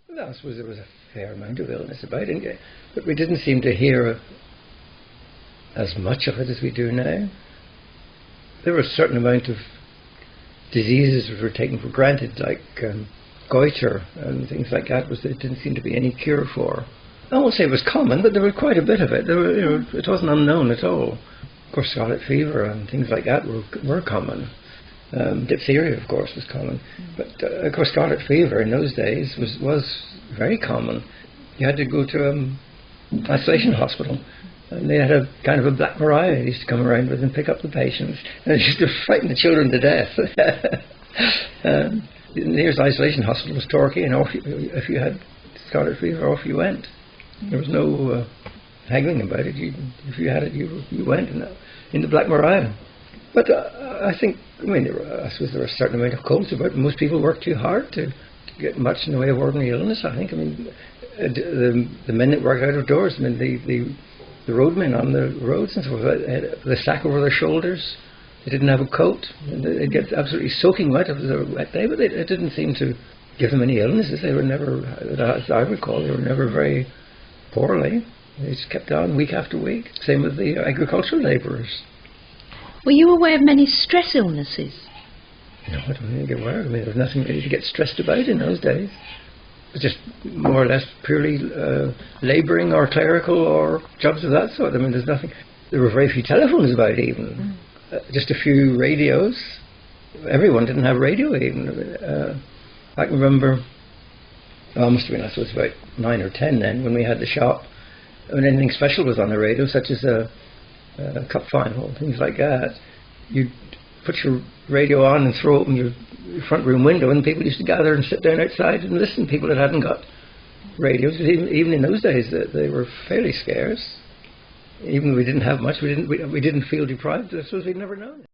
Well, I suppose there was a fair amount of illness about it, but we didn't seem to hear as much of it as we do now. There were a certain amount of diseases that were taken for granted, like goiter and things like that, there didn't seem to be any cure for. I won't say it was common, but there was quite a bit of it. It wasn't unknown at all. Of course, scarlet fever and things like that were common. Diphtheria, of course, was common. But, of course, scarlet fever in those days was very common. You had to go to an isolation hospital. And they had a kind of a Black Mariah they used to come around with and pick up the patients. And it used to frighten the children to death. The nearest isolation hospital was Torquay, and if you had scarlet fever, off you went. There was no haggling about it. If you had it, you went in the Black Mariah. But I suppose there were a certain amount of colds about it. Most people worked too hard to get much in the way of ordinary illness, I think. The men that worked out of doors, the roadmen on the roads and so forth, had the sack over their shoulders. They didn't have a coat. They'd get absolutely soaking wet if it was a wet day, but it didn't seem to give them any illnesses. They were never, as I recall, they were never very poorly. They just kept on week after week. Same with the agricultural labourers. Were you aware of many stress illnesses? No, I don't think there were. There was nothing really to get stressed about in those days. It was just more or less purely labouring or clerical or jobs of that sort. There's nothing. There were very few telephones about even. Just a few radios. Everyone didn't have radio even. I can remember, I must have been, I suppose, about 9 or 10 then, when we had the shop. When anything special was on the radio, such as a cup final, things like that, you'd put your radio on and throw open your front room window, and people used to gather and sit down outside and listen. People that hadn't got radios, even in those days, they were fairly scarce. Even though we didn't have much, we didn't feel deprived. I suppose we'd never known it.